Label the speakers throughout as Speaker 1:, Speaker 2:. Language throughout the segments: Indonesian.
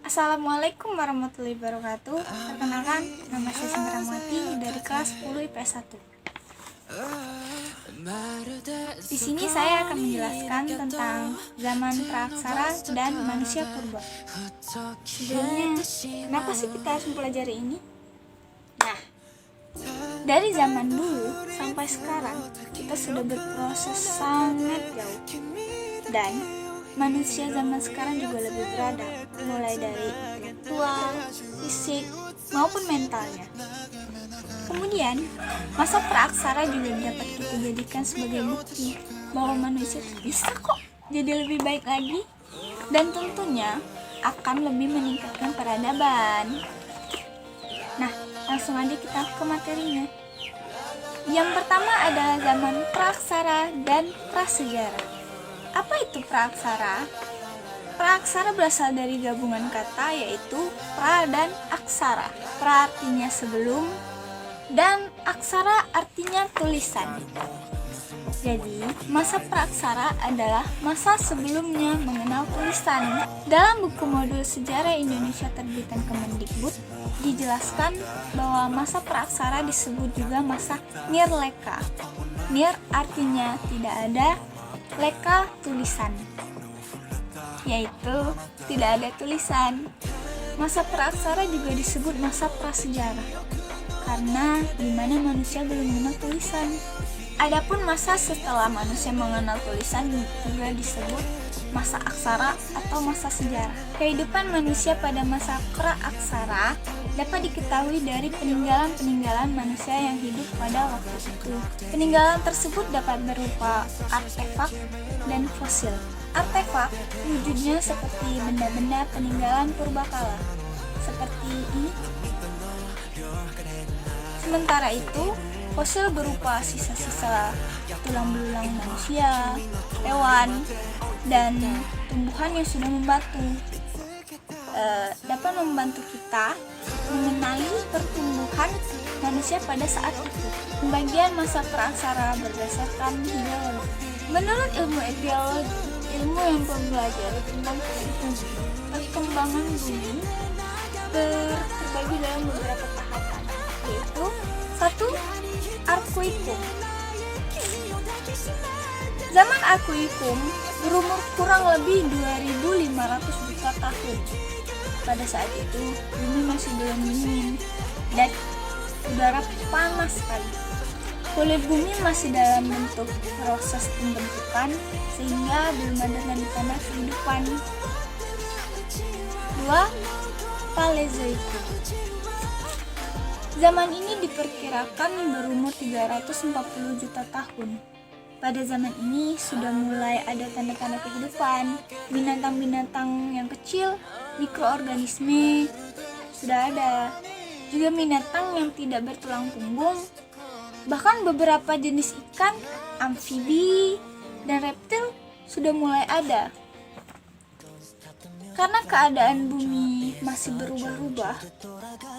Speaker 1: Assalamualaikum warahmatullahi wabarakatuh. Perkenalkan, nama saya Sindramati dari kelas 10 IPS 1. Di sini saya akan menjelaskan tentang zaman praaksara dan manusia purba. Sebelumnya, kenapa sih kita harus mempelajari ini? Nah, dari zaman dulu sampai sekarang, kita sudah berproses sangat jauh. Dan manusia zaman sekarang juga lebih beradab, mulai dari intelektual, fisik, maupun mentalnya. Kemudian, masa praaksara juga dapat kita jadikan sebagai bukti bahwa manusia bisa kok jadi lebih baik lagi, dan tentunya akan lebih meningkatkan peradaban. Nah, langsung aja kita ke materinya. Yang pertama adalah zaman praaksara dan prasejarah. Apa itu praaksara? Praaksara berasal dari gabungan kata yaitu pra dan aksara. Pra artinya sebelum dan aksara artinya tulisan. Jadi, masa praaksara adalah masa sebelumnya mengenal tulisan. Dalam buku modul Sejarah Indonesia terbitan Kemendikbud, dijelaskan bahwa masa praaksara disebut juga masa nirleka. Nir artinya tidak ada, leka tulisan, yaitu tidak ada tulisan. Masa praaksara juga disebut masa prasejarah karena dimana manusia belum mengenal tulisan. Adapun masa setelah manusia mengenal tulisan juga disebut masa aksara atau masa sejarah. Kehidupan manusia pada masa praaksara dapat diketahui dari peninggalan-peninggalan manusia yang hidup pada waktu itu. Peninggalan tersebut dapat berupa artefak dan fosil. Artefak wujudnya seperti benda-benda peninggalan purbakala, seperti ini. Sementara itu, fosil berupa sisa-sisa tulang belulang manusia, hewan, dan tumbuhan yang sudah membatu. Dapat membantu kita mengenali pertumbuhan manusia pada saat itu. Pembagian masa praaksara berdasarkan geologi. Menurut ilmu etiologi, ilmu yang mempelajari tentang perkembangan bumi terbagi dalam beberapa tahapan, yaitu 1. Arkuikum. Zaman Arkuikum berumur kurang lebih 2.500 juta tahun. Pada saat itu, bumi masih belum dingin dan udara panas sekali. Kulit bumi masih dalam bentuk proses pembentukan sehingga belum ada tanda-tanda kehidupan. 2. Paleozoikum. Zaman ini diperkirakan berumur 340 juta tahun. Pada zaman ini sudah mulai ada tanda-tanda kehidupan, binatang-binatang yang kecil, mikroorganisme sudah ada, juga binatang yang tidak bertulang punggung, bahkan beberapa jenis ikan, amfibi, dan reptil sudah mulai ada. Karena keadaan bumi masih berubah-ubah,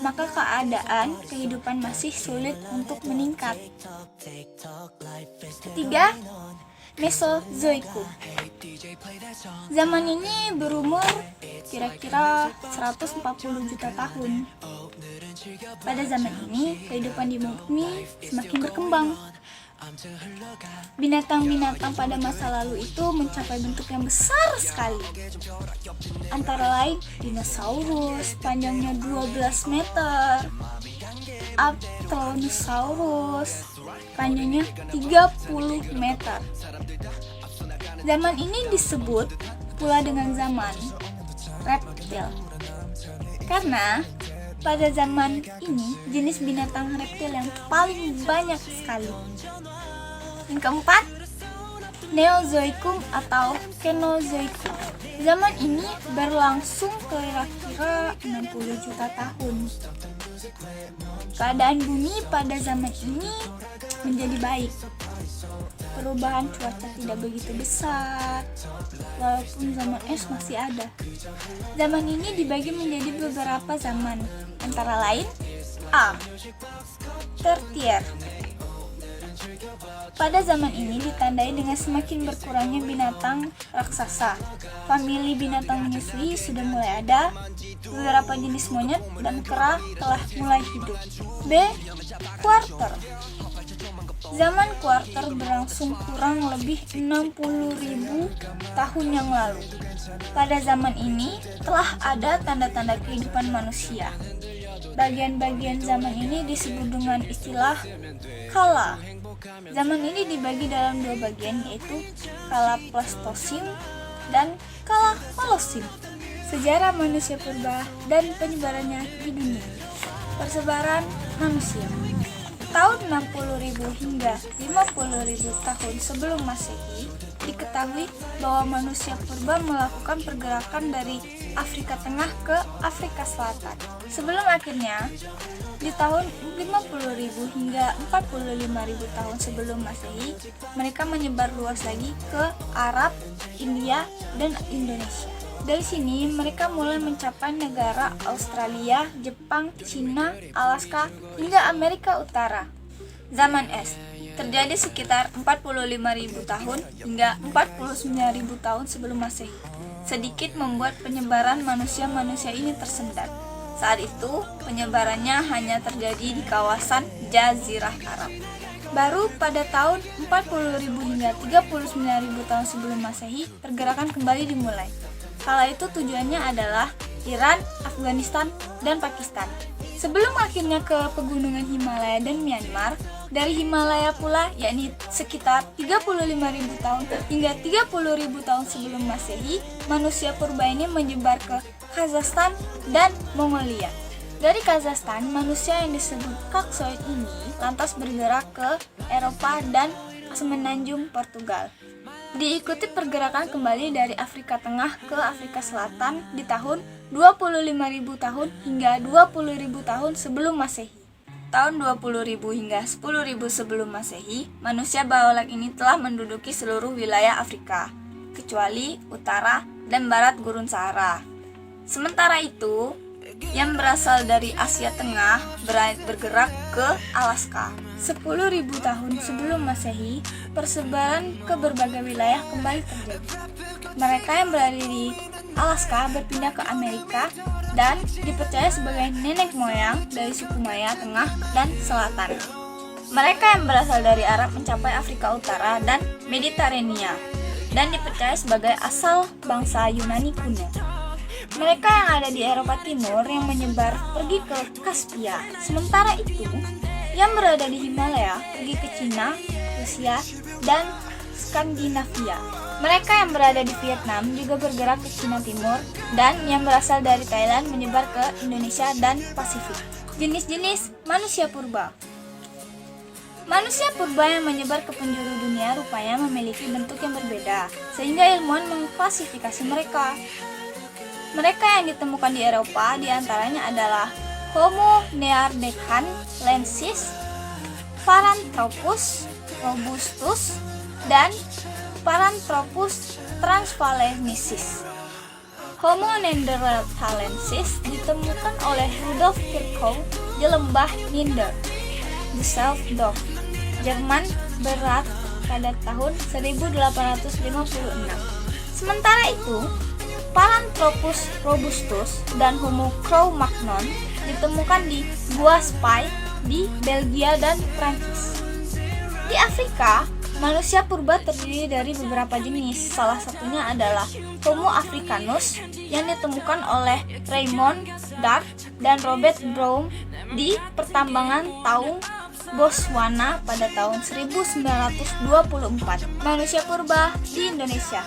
Speaker 1: maka keadaan kehidupan masih sulit untuk meningkat. 3. Mesozoikum. Zaman ini berumur kira-kira 140 juta tahun. Pada zaman ini, kehidupan di bumi semakin berkembang. Binatang-binatang pada masa lalu itu mencapai bentuk yang besar sekali. Antara lain dinosaurus panjangnya 12 meter, Apatosaurus panjangnya 30 meter. Zaman ini disebut pula dengan zaman reptil, karena pada zaman ini jenis binatang reptil yang paling banyak sekali. Yang keempat, Neozoikum atau Kenozoikum. Zaman ini berlangsung kira-kira 60 juta tahun. Keadaan bumi pada zaman ini menjadi baik. Perubahan cuaca tidak begitu besar, walaupun zaman es masih ada. Zaman ini dibagi menjadi beberapa zaman, antara lain A. Tertier. Pada zaman ini ditandai dengan semakin berkurangnya binatang raksasa. Famili binatang menyusui sudah mulai ada, beberapa jenis monyet dan kera telah mulai hidup. B. Kuarter. Zaman kuarter berlangsung kurang lebih 60.000 tahun yang lalu. Pada zaman ini telah ada tanda-tanda kehidupan manusia. Bagian-bagian zaman ini disebut dengan istilah kala. Zaman ini dibagi dalam dua bagian, yaitu kala Pleistosen dan kala Holosin. Sejarah manusia purba dan penyebarannya di dunia. Persebaran manusia. Tahun 60.000 hingga 50.000 tahun sebelum Masehi, diketahui bahwa manusia purba melakukan pergerakan dari Afrika Tengah ke Afrika Selatan. Sebelum akhirnya, di tahun 50.000 hingga 45.000 tahun sebelum Masehi, mereka menyebar luas lagi ke Arab, India, dan Indonesia. Dari sini, mereka mulai mencapai negara Australia, Jepang, Cina, Alaska, hingga Amerika Utara. Zaman es terjadi sekitar 45.000 tahun hingga 49.000 tahun sebelum Masehi. Sedikit membuat penyebaran manusia-manusia ini tersendat. Saat itu, penyebarannya hanya terjadi di kawasan Jazirah Arab. Baru pada tahun 40.000 hingga 39.000 tahun sebelum Masehi, pergerakan kembali dimulai. Kala itu tujuannya adalah Iran, Afghanistan, dan Pakistan. Sebelum akhirnya ke pegunungan Himalaya dan Myanmar, dari Himalaya pula, yakni sekitar 35.000 tahun hingga 30.000 tahun sebelum Masehi, manusia purba ini menyebar ke Kazakhstan dan Mongolia. Dari Kazakhstan, manusia yang disebut Kaksoid ini lantas bergerak ke Eropa dan semenanjung Portugal. Diikuti pergerakan kembali dari Afrika Tengah ke Afrika Selatan di tahun 25.000 tahun hingga 20.000 tahun sebelum Masehi. Tahun 20.000 hingga 10.000 sebelum Masehi, manusia Baolak ini telah menduduki seluruh wilayah Afrika, kecuali utara dan barat Gurun Sahara. Sementara itu, yang berasal dari Asia Tengah bergerak ke Alaska. 10.000 tahun sebelum Masehi, persebaran ke berbagai wilayah kembali terjadi. Mereka yang berada di Alaska berpindah ke Amerika dan dipercaya sebagai nenek moyang dari suku Maya Tengah dan Selatan. Mereka yang berasal dari Arab mencapai Afrika Utara dan Mediterania dan dipercaya sebagai asal bangsa Yunani kuno. Mereka yang ada di Eropa Timur yang menyebar pergi ke Kaspia. Sementara itu, yang berada di Himalaya pergi ke Cina, Rusia, dan Skandinavia. Mereka yang berada di Vietnam juga bergerak ke Cina Timur, dan yang berasal dari Thailand menyebar ke Indonesia dan Pasifik. Jenis-jenis manusia purba. Manusia purba yang menyebar ke penjuru dunia rupanya memiliki bentuk yang berbeda, sehingga ilmuwan mengklasifikasi mereka. Mereka yang ditemukan di Eropa diantaranya adalah Homo neanderthalensis, Paranthropus robustus, dan Paranthropus transvalensis. Homo neanderthalensis ditemukan oleh Rudolf Virchow di lembah Ninder, Düsseldorf, Jerman Barat pada tahun 1856. Sementara itu, Paranthropus robustus dan Homo cro-magnon ditemukan di Gua Spey di Belgia dan Prancis. Di Afrika, manusia purba terdiri dari beberapa jenis. Salah satunya adalah Homo africanus yang ditemukan oleh Raymond Dart dan Robert Brown di pertambangan Taung, Botswana pada tahun 1924. Manusia purba di Indonesia.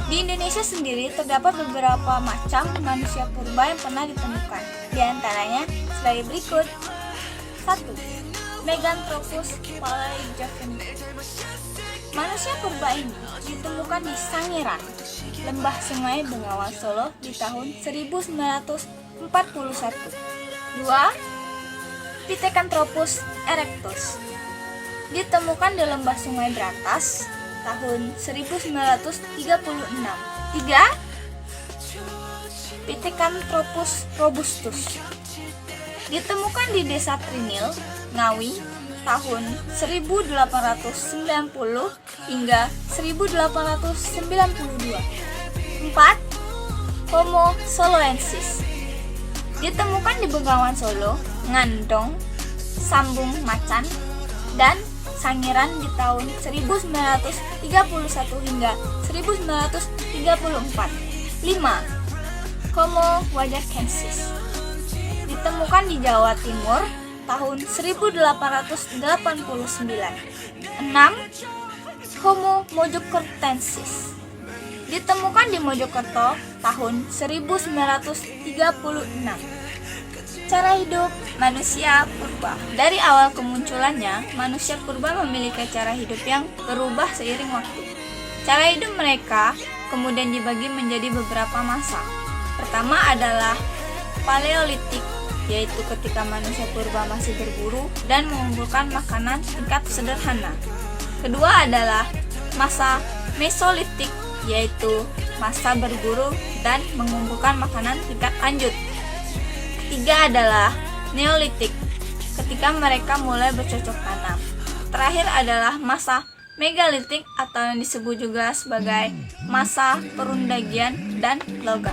Speaker 1: Di Indonesia sendiri terdapat beberapa macam manusia purba yang pernah ditemukan. Di antaranya sebagai berikut. 1. Meganthropus palaeogenesis. Manusia purba ini ditemukan di Sangiran, Lembah Sungai Bengawan Solo di tahun 1941. 2. Pithecanthropus erectus. Ditemukan di Lembah Sungai Brantas tahun 1936. 3. Pithecanthropus robustus. Ditemukan di Desa Trinil, Ngawi tahun 1890 hingga 1892. 4. Homo soloensis ditemukan di Bengawan Solo, Ngandong, Sambung Macan, dan Sangiran di tahun 1931 hingga 1934. 5. Homo wajakensis ditemukan di Jawa Timur tahun 1889. 6. Homo mojokertensis ditemukan di Mojokerto tahun 1936. Cara hidup manusia purba. Dari awal kemunculannya, manusia purba memiliki cara hidup yang berubah seiring waktu. Cara hidup mereka kemudian dibagi menjadi beberapa masa. Pertama adalah Paleolitik, yaitu ketika manusia purba masih berburu dan mengumpulkan makanan tingkat sederhana. Kedua adalah masa Mesolitik, yaitu masa berburu dan mengumpulkan makanan tingkat lanjut. Ketiga adalah Neolitik, ketika mereka mulai bercocok tanam. Terakhir adalah masa Megalitik atau yang disebut juga sebagai masa perundagian dan logam.